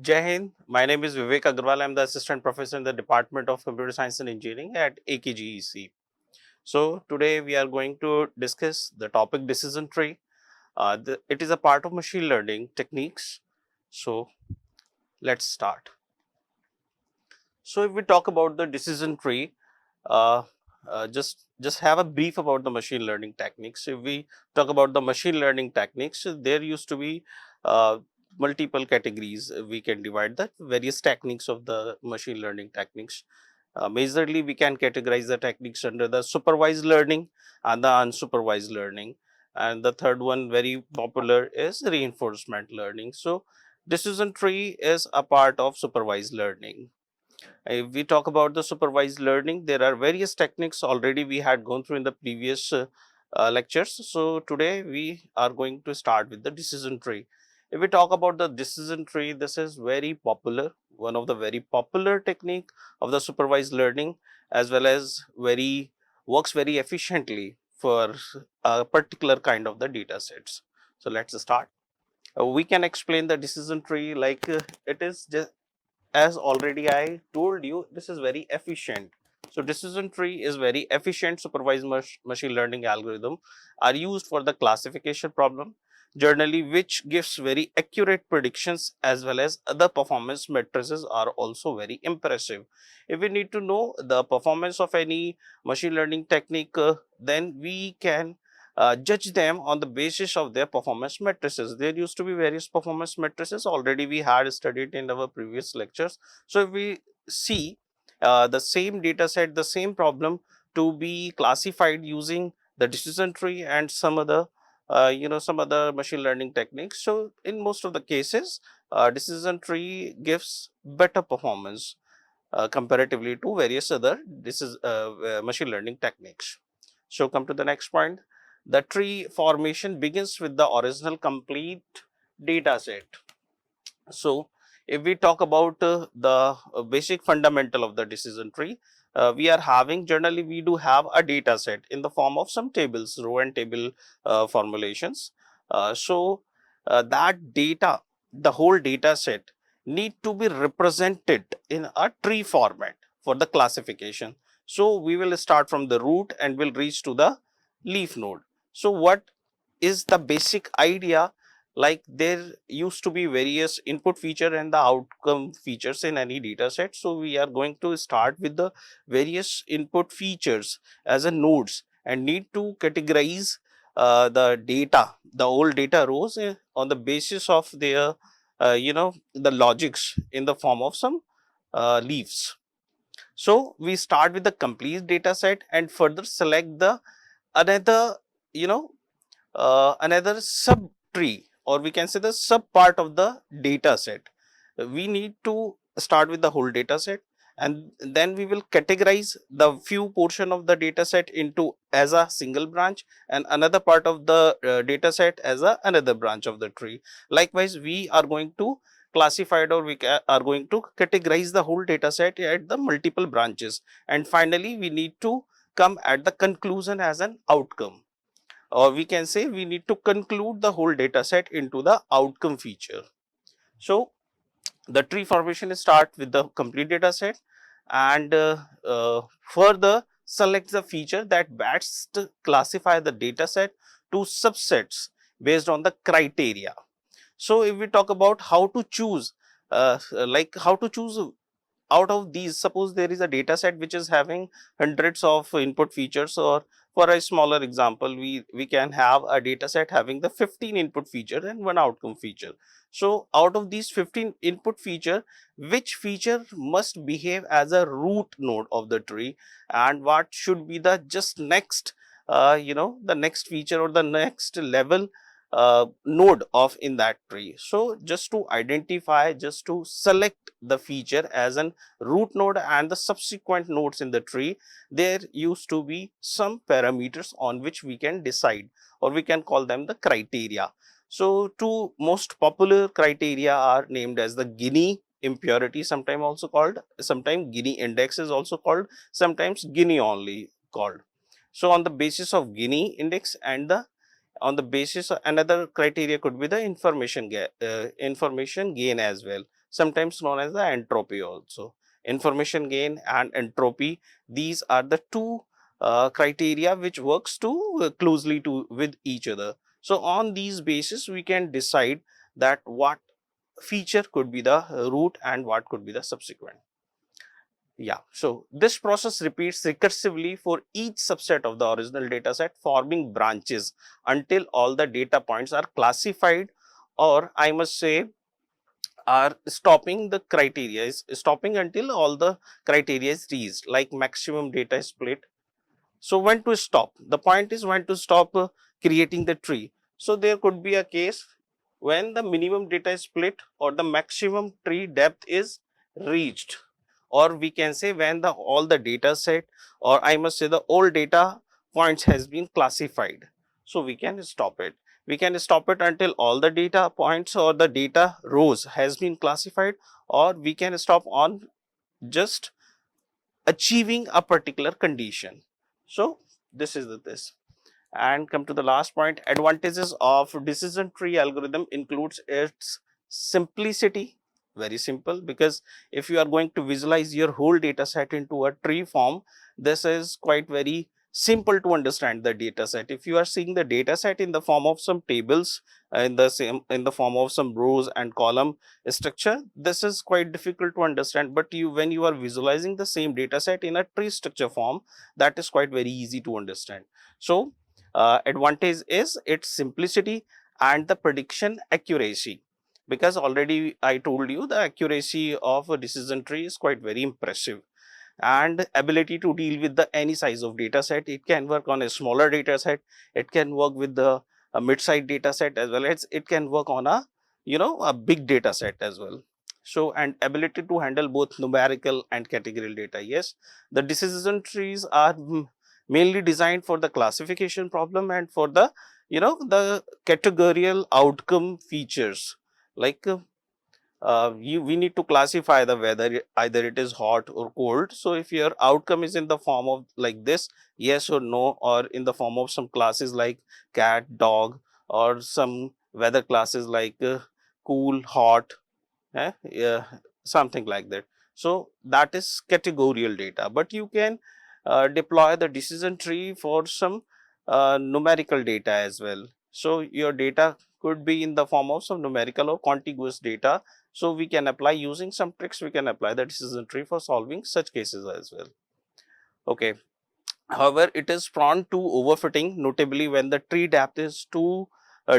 Jai Hind. My name is Vivek Agarwal. I am the Assistant Professor in the Department of Computer Science and Engineering at AKGEC. So, today we are going to discuss the topic decision tree. It is a part of machine learning techniques. So, let's start. So, if we talk about the decision tree, uh, just have a brief about the machine learning techniques. If we talk about the machine learning techniques, there used to be uh, multiple categories. We can divide the various techniques of the machine learning techniques. Majorly, we can categorize the techniques under the supervised learning and the unsupervised learning. And the third one, very popular, is reinforcement learning. So, decision tree is a part of supervised learning. If we talk about the supervised learning, there are various techniques already we had gone through in the previous lectures. So, today we are going to start with the decision tree. If we talk about the decision tree, this is very popular, one of the very popular technique of the supervised learning, as well as very works very efficiently for a particular kind of the data sets. So, let's start. We can explain the decision tree like it is just as already I told you, this is very efficient. So, decision tree is very efficient supervised machine learning algorithm are used for the classification problem generally, which gives very accurate predictions as well as other performance matrices are also very impressive. If we need to know the performance of any machine learning technique, then we can judge them on the basis of their performance matrices. There used to be various performance matrices already we had studied in our previous lectures. So, if we see the same data set, the same problem to be classified using the decision tree and some other some other machine learning techniques. So, in most of the cases, decision tree gives better performance comparatively to various other machine learning techniques. So, come to the next point. The tree formation begins with the original complete data set. So, if we talk about the basic fundamental of the decision tree, we are having generally we do have a data set in the form of some tables, row and table formulations. That data, the whole data set need to be represented in a tree format for the classification. So, we will start from the root and will reach to the leaf node. So, what is the basic idea? Like there used to be various input feature and the outcome features in any data set. So, we are going to start with the various input features as a nodes and need to categorize the data, the old data rows on the basis of their the logics in the form of some leaves. So, we start with the complete data set and further select the another you know another subtree, or we can say the sub part of the data set. We need to start with the whole data set and then we will categorize the few portion of the data set into as a single branch and another part of the data set as a another branch of the tree. Likewise, we are going to classify it, or are going to categorize the whole data set at the multiple branches, and finally we need to come at the conclusion as an outcome, or we can say we need to conclude the whole data set into the outcome feature. So, the tree formation start with the complete data set and further select the feature that best classify the data set to subsets based on the criteria. So, if we talk about how to choose, like how to choose out of these, suppose there is a data set which is having hundreds of input features, or for a smaller example, we can have a data set having the 15 input feature and one outcome feature. So, out of these 15 input feature, which feature must behave as a root node of the tree and what should be the just next the next feature or the next level node of in that tree. So, just to identify, just to select the feature as an root node and the subsequent nodes in the tree, there used to be some parameters on which we can decide, or we can call them the criteria. So, two most popular criteria are named as the Gini impurity, sometimes also called, sometimes Gini index is also called, sometimes Gini only called. So, on the basis of Gini index and the on the basis of another criteria could be the information gain as well. sometimes known as the entropy also. Information gain and entropy, these are the two criteria which works to closely to with each other. So on these basis we can decide that what feature could be the root and what could be the subsequent. Yeah, so this process repeats recursively for each subset of the original data set, forming branches until all the data points are classified, or I must say are stopping the criteria, is stopping until all the criteria is reached, like maximum data split. So when to stop? The point is when to stop creating the tree. So there could be a case when the minimum data is split or the maximum tree depth is reached, or we can say when the all the data set, or I must say the all data points has been classified. So we can stop it. We can stop it until all the data points or the data rows has been classified, or we can stop on just achieving a particular condition. So this is this. And come to the last point, advantages of decision tree algorithm includes its simplicity. Very simple, because if you are going to visualize your whole data set into a tree form, this is quite very simple to understand the data set. If you are seeing the data set in the form of some tables, in the form of some rows and column structure, this is quite difficult to understand. But you, when you are visualizing the same data set in a tree structure form, that is quite very easy to understand. So advantage is its simplicity and the prediction accuracy, because already I told you the accuracy of a decision tree is quite very impressive, and ability to deal with the any size of data set. It can work on a smaller data set, it can work with the mid-sized data set, as well as it can work on a a big data set as well. So, and ability to handle both numerical and categorical data. Yes, the decision trees are mainly designed for the classification problem and for the the categorical outcome features, like we need to classify the weather, either it is hot or cold. So if your outcome is in the form of like this, yes or no, or in the form of some classes like cat, dog, or some weather classes like cool, hot, yeah, something like that. So that is categorical data, but you can deploy the decision tree for some numerical data as well. So your data could be in the form of some numerical or contiguous data. So we can apply, using some tricks, we can apply the decision tree for solving such cases as well. Okay. However, it is prone to overfitting, notably when the tree depth is too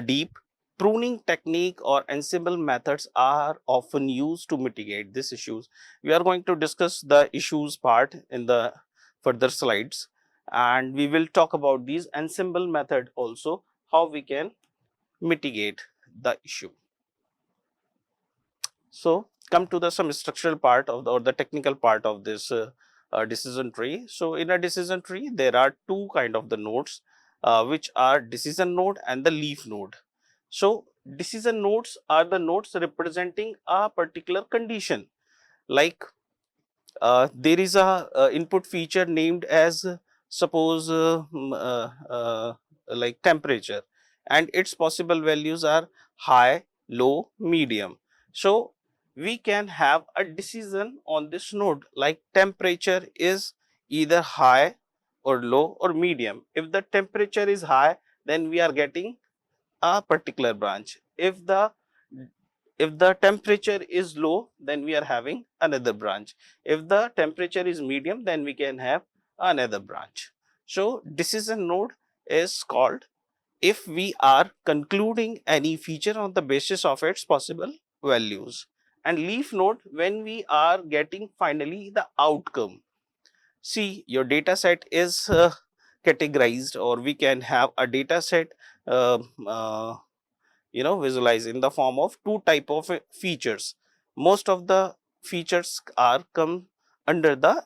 deep. Pruning technique or ensemble methods are often used to mitigate these issues. We are going to discuss the issues part in the further slides, and we will talk about these ensemble method also, how we can mitigate the issue. So come to the some structural part of the, or the technical part of this decision tree. So in a decision tree, there are two kind of the nodes, which are decision node and the leaf node. So decision nodes are the nodes representing a particular condition, like there is a input feature named as suppose like temperature, and its possible values are high, low, medium. So we can have a decision on this node, like temperature is either high or low or medium. If the temperature is high, then we are getting a particular branch. If the temperature is low, then we are having another branch. If the temperature is medium, then we can have another branch. So decision node is called if we are concluding any feature on the basis of its possible values, and leaf node when we are getting finally the outcome. See, your data set is categorized, or we can have a data set uh, uh, visualize in the form of two type of features. Most of the features are come under the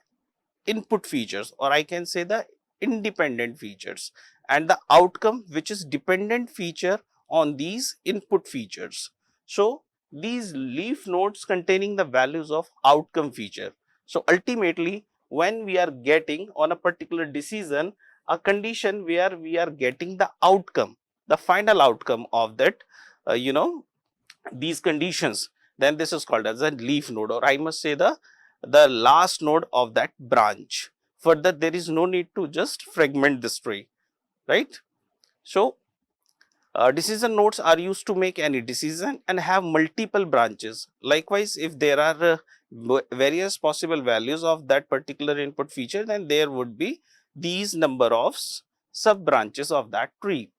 input features, or I can say the independent features, and the outcome which is dependent feature on these input features. So these leaf nodes containing the values of outcome feature. So ultimately, when we are getting on a particular decision a condition where we are getting the outcome, the final outcome of that, these conditions, then this is called as a leaf node, or I must say the last node of that branch. Further, there is no need to just fragment this tree, right? So decision nodes are used to make any decision and have multiple branches. Likewise, if there are various possible values of that particular input feature, then there would be these number of sub branches of that tree.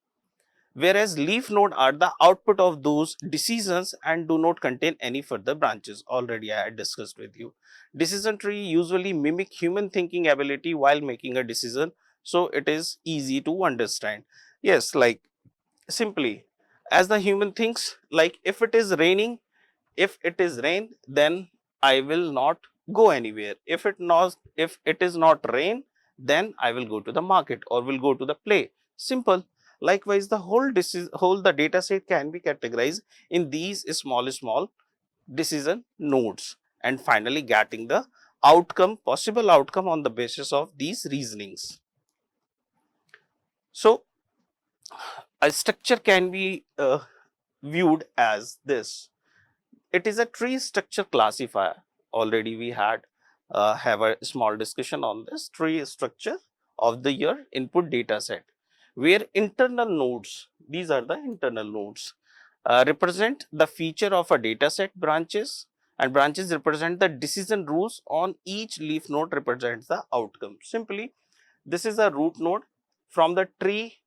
Whereas leaf node are the output of those decisions and do not contain any further branches. Already I had discussed with you. Decision tree usually mimic human thinking ability while making a decision, so it is easy to understand. Yes, like simply as the human thinks, like if it is raining, if it is rain, then I will not go anywhere. If it is not rain, then I will go to the market or will go to the play. Simple. Likewise, the whole the data set can be categorized in these small decision nodes, and finally getting the possible outcome on the basis of these reasonings. So a structure can be viewed as this. It is a tree structure classifier. Already we had have a small discussion on this tree structure of the your input data set, where internal nodes, these are the internal nodes, represent the feature of a data set branches, and branches represent the decision rules on each leaf node represents the outcome. Simply, this is a root node. From the tree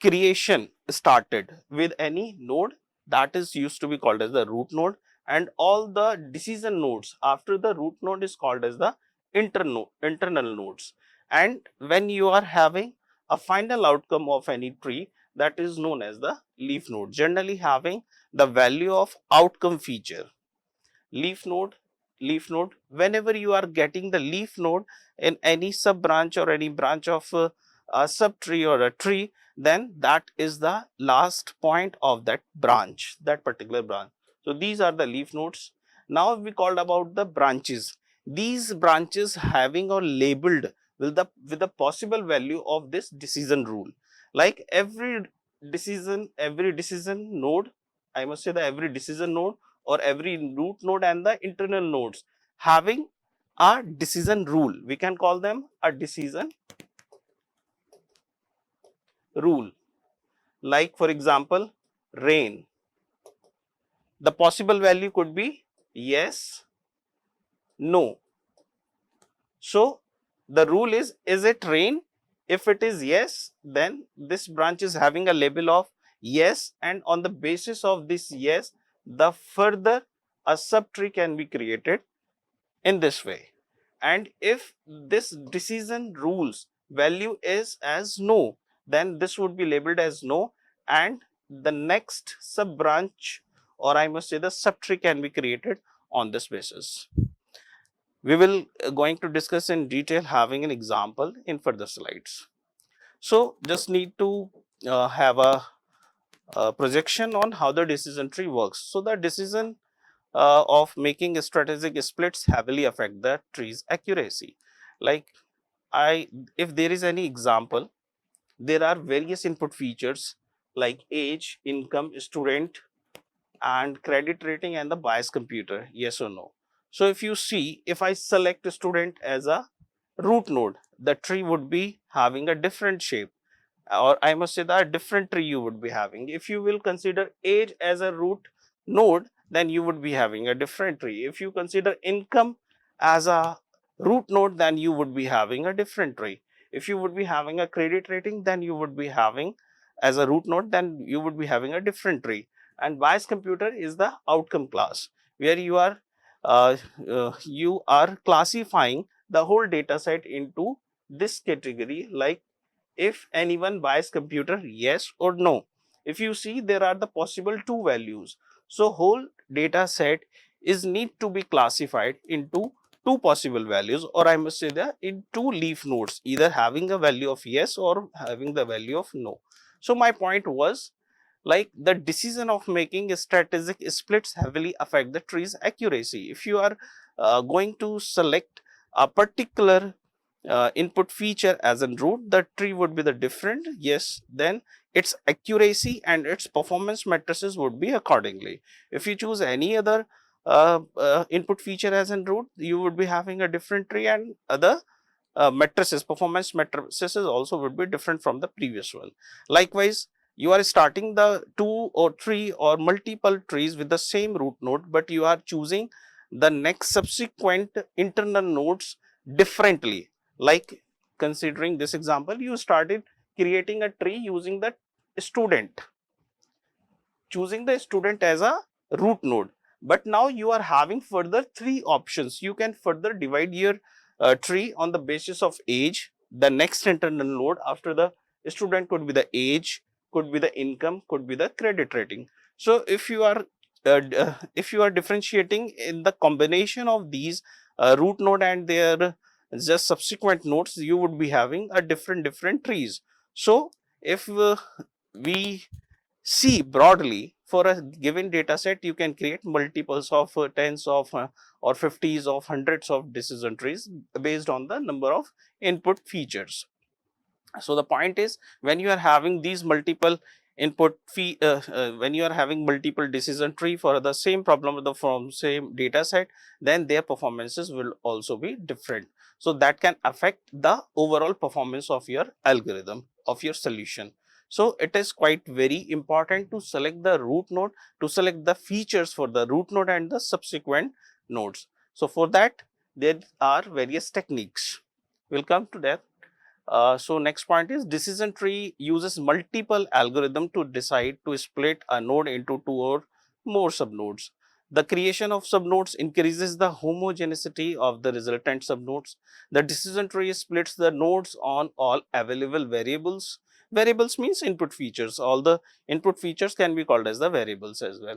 creation started with any node, that is used to be called as the root node, and all the decision nodes after the root node is called as the internal nodes. And when you are having a final outcome of any tree, that is known as the leaf node, generally having the value of outcome feature. Leaf node, whenever you are getting the leaf node in any sub branch or any branch of a sub tree or a tree, then that is the last point of that branch, that particular branch. So these are the leaf nodes. Now we called about the branches. These branches having or labeled with the possible value of this decision rule. Like every decision node, I must say the every decision node or every root node and the internal nodes having a decision rule. We can call them a decision rule. Like for example, rain. The possible value could be yes, no. So the rule is it rain? If it is yes, then this branch is having a label of yes, and on the basis of this yes, the further a subtree can be created in this way. And if this decision rules value is as no, then this would be labeled as no, and the next sub branch, or I must say the subtree, can be created on this basis. We will going to discuss in detail having an example in further slides. So just need to have a projection on how the decision tree works. So the decision of making strategic splits heavily affect the tree's accuracy. Like if there is any example, there are various input features like age, income, student, and credit rating, and the bias computer, yes or no. So if you see, if I select a student as a root node, the tree would be having a different shape, or I must say that a different tree you would be having. If you will consider age as a root node, then you would be having a different tree. If you consider income as a root node, then you would be having a different tree. If you would be having a credit rating, then you would be having as a root node, then you would be having a different tree. And bias computer is the outcome class, where you are classifying the whole data set into this category, like if anyone buys computer, yes or no. If you see, there are the possible two values, so whole data set is need to be classified into two possible values, or I must say that in two leaf nodes, either having a value of yes or having the value of no. So my point was, like, the decision of making strategic splits heavily affect the tree's accuracy. If you are going to select a particular input feature as in root, the tree would be the different. Yes, then its accuracy and its performance matrices would be accordingly. If you choose any other input feature as in root, you would be having a different tree, and other matrices, performance matrices also would be different from the previous one. Likewise, you are starting the 2 or 3 or multiple trees with the same root node, but you are choosing the next subsequent internal nodes differently. Like, considering this example, you started creating a tree using the student, choosing the student as a root node, but now you are having further 3 options. You can further divide your tree on the basis of age. The next internal node after the student could be the age, could be the income, could be the credit rating. So if you are differentiating in the combination of these root node and their just subsequent nodes, you would be having a different trees. So if we see broadly, for a given data set, you can create multiples of tens of or 50s of hundreds of decision trees based on the number of input features. So the point is, when you are having these multiple when you are having multiple decision tree for the same problem with the from same data set, then their performances will also be different. So that can affect the overall performance of your algorithm, of your solution. So it is quite very important to select the root node, to select the features for the root node and the subsequent nodes. So for that, there are various techniques. We'll come to that. So next point is, decision tree uses multiple algorithm to decide to split a node into 2 or more subnodes. The creation of subnodes increases the homogeneity of the resultant subnodes. The decision tree splits the nodes on all available variables. Variables means input features. All the input features can be called as the variables as well.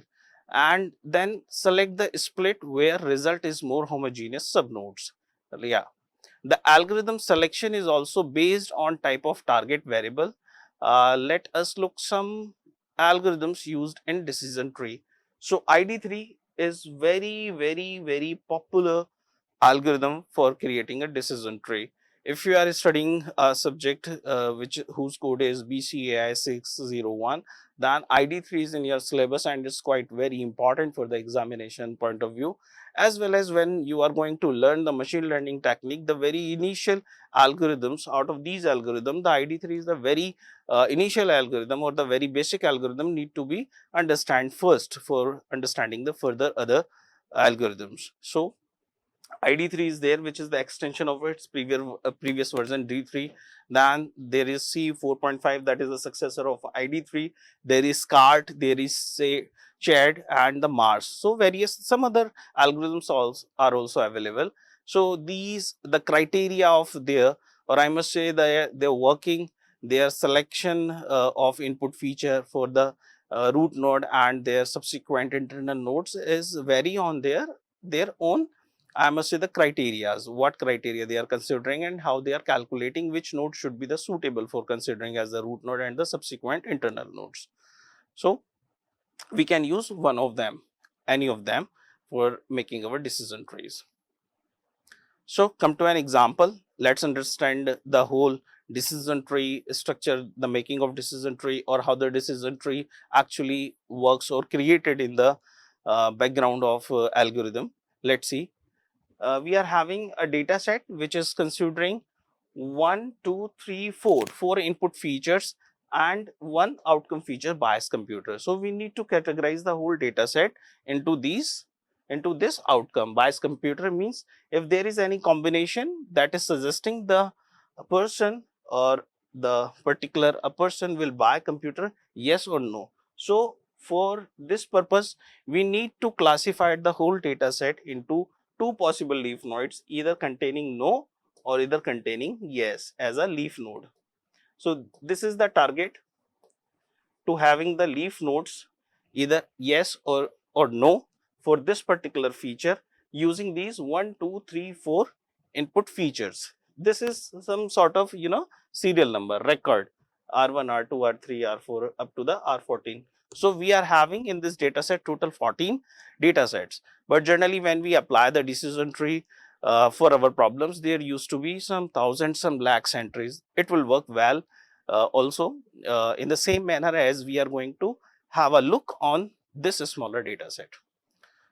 And then select the split where result is more homogeneous subnodes. Yeah. The algorithm selection is also based on type of target variable. Let us look some algorithms used in decision tree. So ID3 is very popular algorithm for creating a decision tree. If you are studying a subject whose code is BCAI 601, then ID3 is in your syllabus and it's quite very important for the examination point of view. As well as when you are going to learn the machine learning technique, the very initial algorithms, out of these algorithms, the ID3 is the very initial algorithm or the very basic algorithm need to be understand first for understanding the further other algorithms. So ID3 is there, which is the extension of its previous version D3. Then there is C 4.5, that is the successor of ID3. There is CART, there is say CHAD and the Mars. So various some other algorithms also are also available. So these the criteria of their, or I must say their working, their selection of input feature for the root node and their subsequent internal nodes is vary on their own, I must say, the criterias, what criteria they are considering and how they are calculating which node should be the suitable for considering as the root node and the subsequent internal nodes. So we can use one of them, any of them, for making our decision trees. So come to an example. Let's understand the whole decision tree structure, the making of decision tree, or how the decision tree actually works or created in the background of algorithm. Let's see. We are having a data set which is considering 1, 2, 3, 4 input features and one outcome feature bias computer. So we need to categorize the whole data set into this outcome. Bias computer means if there is any combination that is suggesting the person or the particular a person will buy computer, yes or no. So for this purpose, we need to classify the whole data set into 2 possible leaf nodes, either containing no or either containing yes as a leaf node. So this is the target, to having the leaf nodes either yes or no for this particular feature using these 1, 2, 3, 4 input features. This is some sort of serial number record R1, R2, R3, R4 up to the R14. So we are having in this data set total 14 data sets. But generally when we apply the decision tree, for our problems, there used to be some thousands, some lakhs entries. It will work well also in the same manner as we are going to have a look on this smaller data set.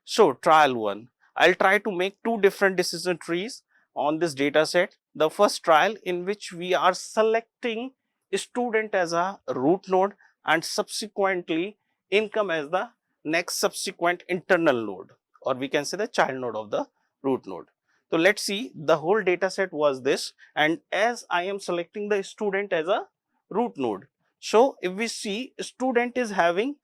So trial 1, I'll try to make two different decision trees on this data set. The first trial in which we are selecting student as a root node and subsequently income as the next subsequent internal node, or we can say the child node of the root node. So let's see, the whole data set was this, and as I am selecting the student as a root node, so if we see, student is having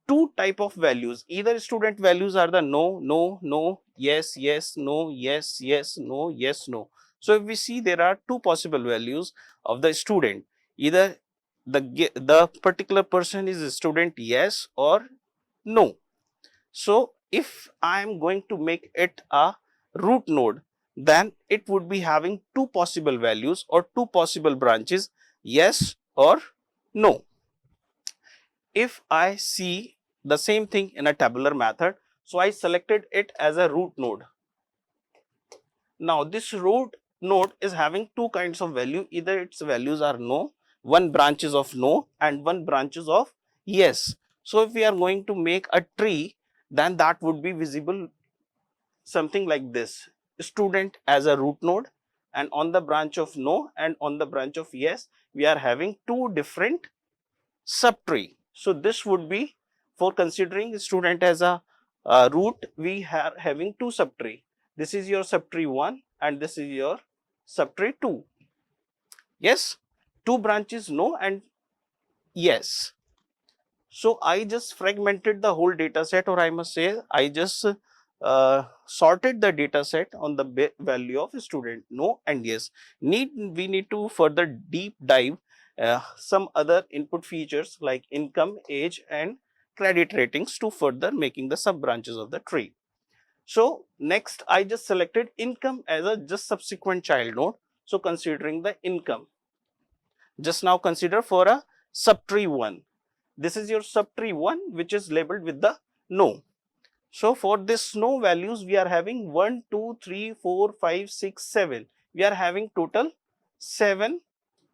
two type of values. Either student values are the no, no, no, yes, yes, no, yes, yes, no, yes, no. So if we see, there are two possible values of the student. Either the particular person is a student yes or no. So if I am going to make it a root node, then it would be having two possible values or two possible branches, yes or no. If I see the same thing in a tabular method, so I selected it as a root node. Now this root node is having two kinds of value, either its values are no, one branches of no and one branches of yes. So if we are going to make a tree, then that would be visible something like this: student as a root node, and on the branch of no and on the branch of yes, we are having two different subtree. So this would be, for considering student as a root, we are having two subtree. This is your subtree 1 and this is your subtree 2. Yes, two branches no and yes. So I just fragmented the whole data set, or I must say I just sorted the data set on the value of student no and yes. We need to further deep dive some other input features like income, age and credit ratings to further making the sub branches of the tree. So next I just selected income as a just subsequent child node. So considering the income, just now consider for a subtree 1. This is your subtree 1 which is labeled with the no. So for this no values, we are having 1, 2, 3, 4, 5, 6, 7. We are having total 7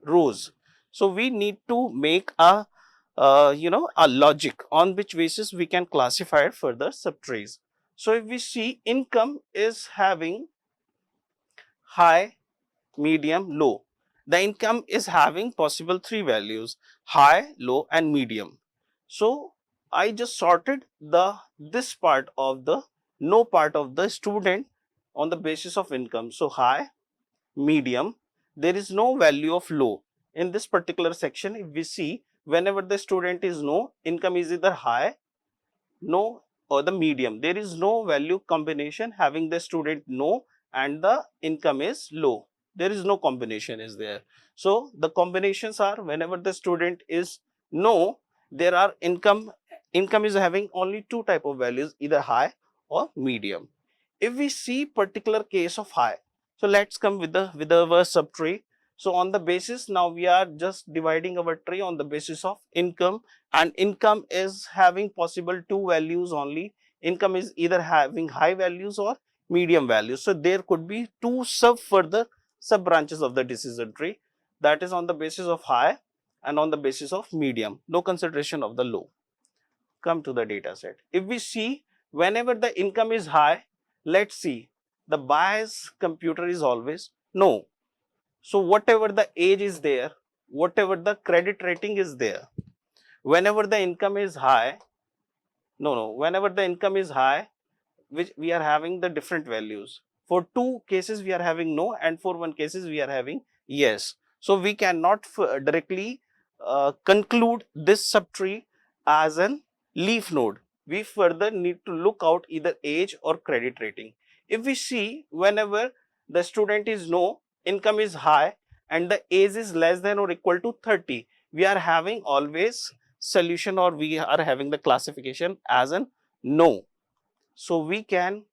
rows. So we need to make a a logic on which basis we can classify further subtrees. So if we see, income is having high, medium, low. The income is having possible three values: high, low and medium. So I just sorted this part of the no part of the student on the basis of income. So high, medium, there is no value of low. In this particular section, if we see, whenever the student is no, income is either high, no or the medium. There is no value combination having the student no and the income is low. There is no combination is there. So the combinations are, whenever the student is no, there are income is having only two type of values, either high or medium. If we see particular case of high, so let's come with our subtree. So on the basis, now we are just dividing our tree on the basis of income, and income is having possible two values only. Income is either having high values or medium values. So there could be two further sub branches of the decision tree, that is on the basis of high and on the basis of medium, no consideration of the low. Come to the data set. If we see, whenever the income is high, let's see, the bias computer is always no. So whatever the age is there, whatever the credit rating is there, whenever the income is high, whenever the income is high, which we are having the different values. For two cases we are having no, and for one cases we are having yes. So we cannot directly conclude this subtree as an leaf node. We further need to look out either age or credit rating. If we see, whenever the student is no, income is high and the age is less than or equal to 30, we are having always solution, or we are having the classification as an no. So we can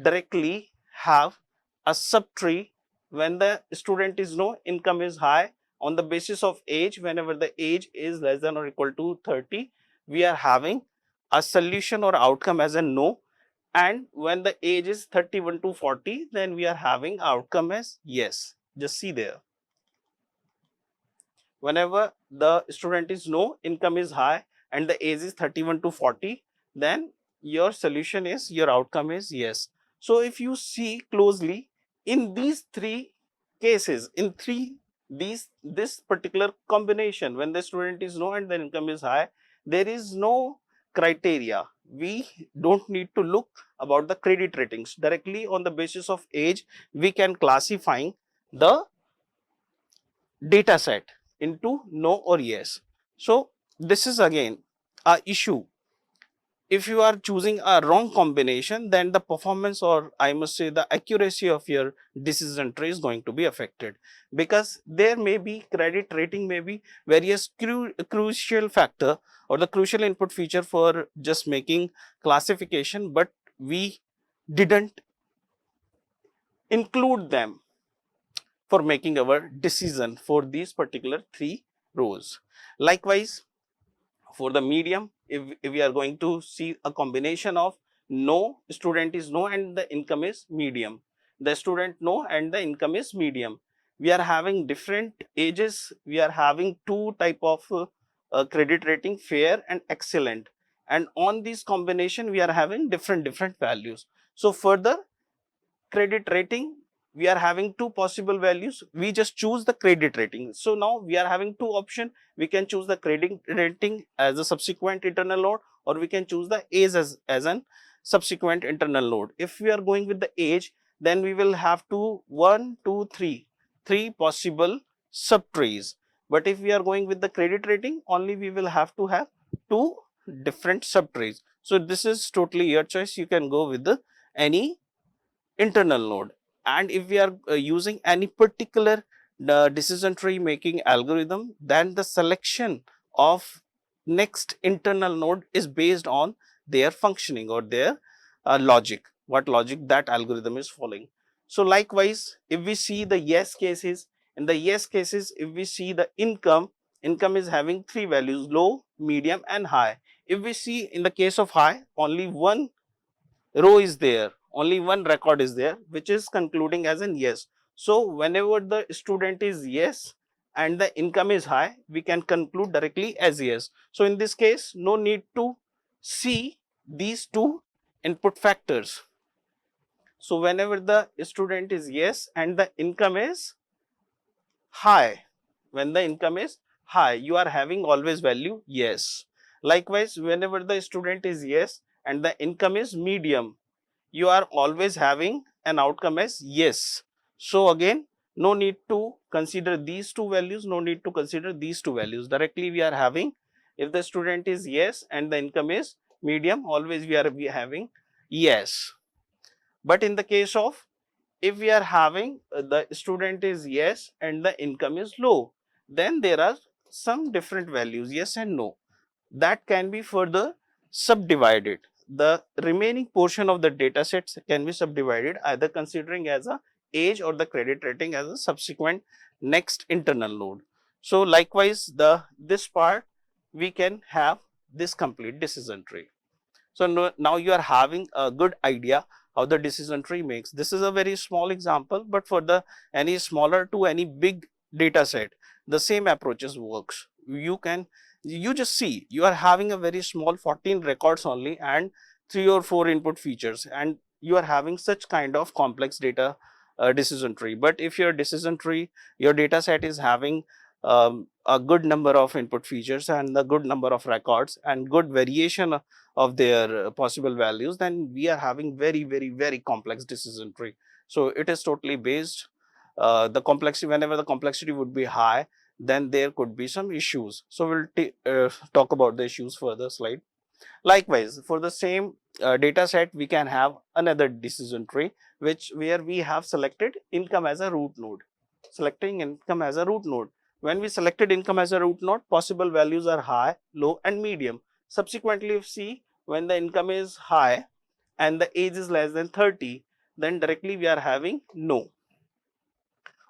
directly have a subtree when the student is no, income is high. On the basis of age, whenever the age is less than or equal to 30, we are having a solution or outcome as a no. And when the age is 31 to 40, then we are having outcome as yes. Just see there. Whenever the student is no, income is high, and the age is 31 to 40, then your solution is, your outcome is yes. So if you see closely in these three cases, in this particular combination, when the student is no and the income is high, there is no criteria. We don't need to look about the credit ratings. Directly on the basis of age, we can classify the data set into no or yes. So this is again a issue. If you are choosing a wrong combination, then the performance, or I must say the accuracy of your decision tree is going to be affected, because there may be credit rating, may be various crucial factor or the crucial input feature for just making classification, but we didn't include them for making our decision for these particular three rows. Likewise, for the medium, if we are going to see a combination of no, student is no and the income is medium, the student no and the income is medium, we are having different ages, we are having two type of credit rating, fair and excellent, and on this combination we are having different values. So further, credit rating, we are having two possible values, we just choose the credit rating. So now we are having two options, we can choose the credit rating as a subsequent internal load, or we can choose the age as an subsequent internal load. If we are going with the age, then we will have to three possible subtrees, but if we are going with the credit rating, only we will have to have two different subtrees. So this is totally your choice, you can go with the any internal node. And if we are using any particular decision tree making algorithm, then the selection of next internal node is based on their functioning or their logic, what logic that algorithm is following. So likewise, if we see the yes cases, in the yes cases, if we see the income is having three values, low, medium and high. If we see in the case of high, only one row is there, only one record is there, which is concluding as an yes. So whenever the student is yes and the income is high, we can conclude directly as yes. So in this case, no need to see these two input factors. So whenever the student is yes and the income is high, when the income is high, you are having always value yes. Likewise, whenever the student is yes and the income is medium, you are always having an outcome as yes. So again, no need to consider these two values, no need to consider these two values. Directly we are having, if the student is yes and the income is medium, always we are having yes. But in the case of, if we are having the student is yes and the income is low, then there are some different values, yes and no, that can be further subdivided. The remaining portion of the data sets can be subdivided either considering as a age or the credit rating as a subsequent next internal node. So likewise, this part we can have this complete decision tree. So now you are having a good idea how the decision tree makes. This is a very small example, but for the any smaller to any big data set, the same approaches works. You just see, you are having a very small 14 records only and 3 or 4 input features, and you are having such kind of complex data decision tree. But if your decision tree, your data set is having a good number of input features and a good number of records and good variation of their possible values, then we are having very complex decision tree. So it is totally based the complexity, whenever the complexity would be high, then there could be some issues. So we'll talk about the issues further slide. Likewise, for the same data set, we can have another decision tree, where we have selected income as a root node. Selecting income as a root node. When we selected income as a root node, possible values are high, low and medium. Subsequently, if see, when the income is high and the age is less than 30, then directly we are having no.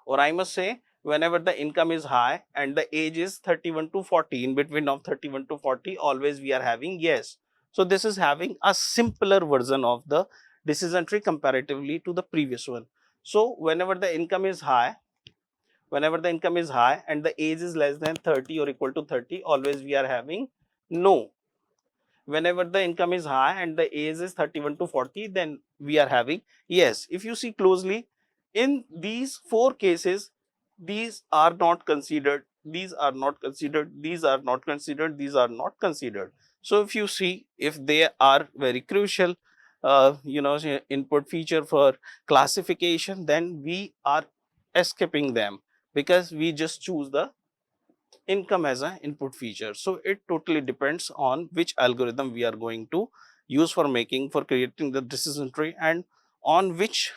Or I must say, whenever the income is high and the age is 31 to 40, in between of 31 to 40, always we are having yes. So this is having a simpler version of the decision tree comparatively to the previous one. So whenever the income is high, and the age is less than 30 or equal to 30, always we are having no. Whenever the income is high and the age is 31 to 40, then we are having yes. If you see closely, in these four cases, these are not considered, these are not considered, these are not considered, these are not considered. So if you see, if they are very crucial input feature for classification, then we are escaping them, because we just choose the income as an input feature. So it totally depends on which algorithm we are going to use for creating the decision tree, and on which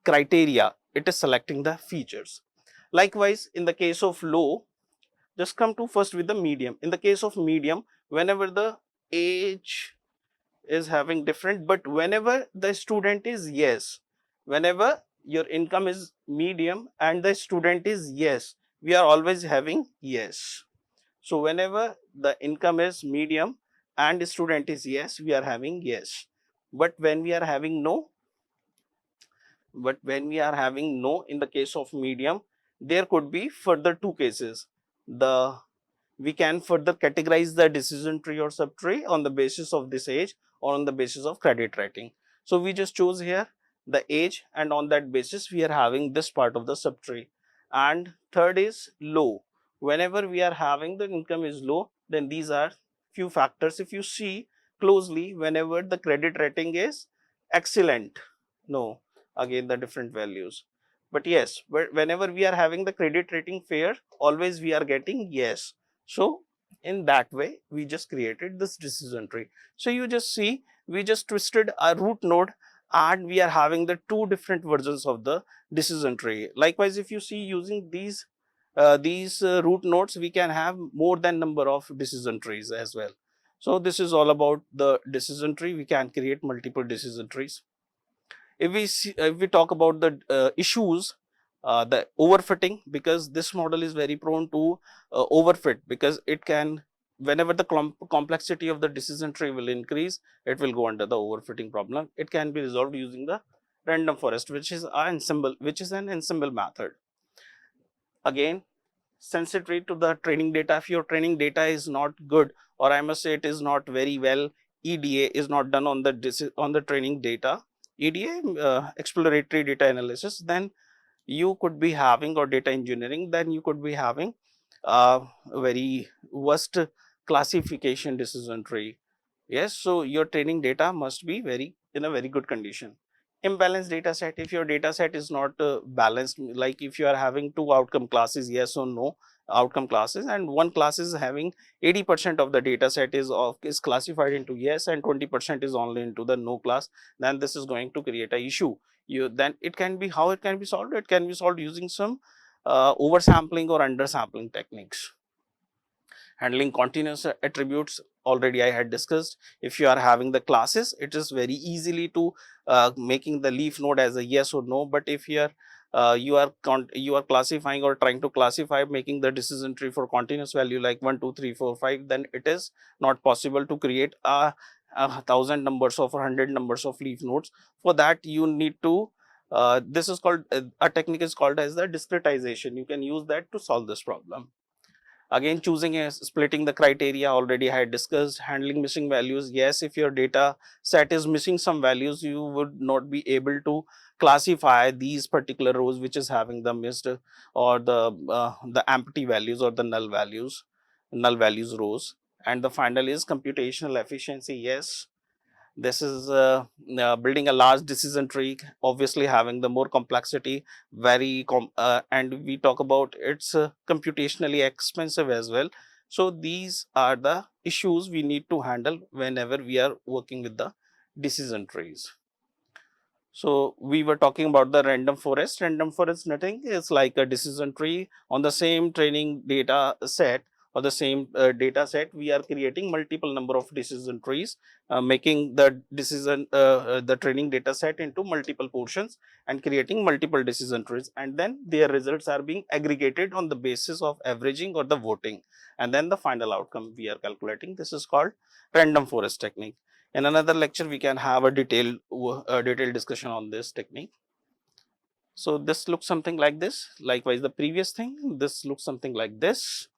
criteria it is selecting the features. Likewise, in the case of low, just come to first with the medium. In the case of medium, whenever the age is having different, but whenever the student is yes, whenever your income is medium and the student is yes, we are always having yes. So whenever the income is medium and student is yes, we are having yes. But when we are having no, in the case of medium, there could be further two cases. We can further categorize the decision tree or subtree on the basis of this age or on the basis of credit rating. So we just choose here the age, and on that basis we are having this part of the subtree. And third is low. Whenever we are having the income is low, then these are few factors. If you see closely, whenever the credit rating is excellent, no, again the different values. But yes, whenever we are having the credit rating fair, always we are getting yes. So in that way, we just created this decision tree. So you just see, we just twisted a root node, and we are having the two different versions of the decision tree. Likewise, if you see, using these root nodes, we can have more than number of decision trees as well. So this is all about the decision tree. We can create multiple decision trees. If we talk about the issues, the overfitting, because this model is very prone to overfit, because it can, whenever the complexity of the decision tree will increase, it will go under the overfitting problem. It can be resolved using the random forest, which is an ensemble method. Again, sensitivity to the training data. If your training data is not good, or I must say it is not very well, EDA is not done on the training data, EDA, exploratory data analysis, then you could be having, or data engineering, then you could be having a very worst classification decision tree. Yes, so your training data must be in a very good condition. Imbalanced data set, if your data set is not balanced, like if you are having two outcome classes, yes or no outcome classes, and one class is having 80% of the data set is classified into yes, and 20% is only into the no class, then this is going to create a issue. Then it can be, how it can be solved? It can be solved using some oversampling or undersampling techniques. Handling continuous attributes, already I had discussed. If you are having the classes, it is very easily to making the leaf node as a yes or no. But if you are classifying or trying to classify, making the decision tree for continuous value like 1 2 3 4 5, then it is not possible to create a 1,000 numbers of or 100 numbers of leaf nodes. For that, you need to this is called a technique is called as the discretization. You can use that to solve this problem. Again, choosing a splitting the criteria, already I had discussed. Handling missing values, yes, if your data set is missing some values, you would not be able to classify these particular rows which is having the missed or the empty values or the null values rows. And the final is computational efficiency. Yes, this is building a large decision tree, obviously having the more complexity, and we talk about it's computationally expensive as well. So these are the issues we need to handle whenever we are working with the decision trees. So we were talking about the random forest. Random forest nothing is like a decision tree on the same training data set. or the same data set, we are creating multiple number of decision trees, making the training data set into multiple portions and creating multiple decision trees, and then their results are being aggregated on the basis of averaging or the voting, and then the final outcome we are calculating. This is called random forest technique. In another lecture we can have a detailed discussion on this technique. So this looks something like this. Likewise, the previous thing, this looks something like this.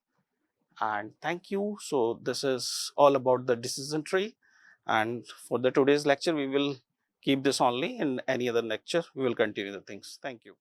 And thank you. So this is all about the decision tree. And for the today's lecture, we will keep this only. In any other lecture, we will continue the things. Thank you.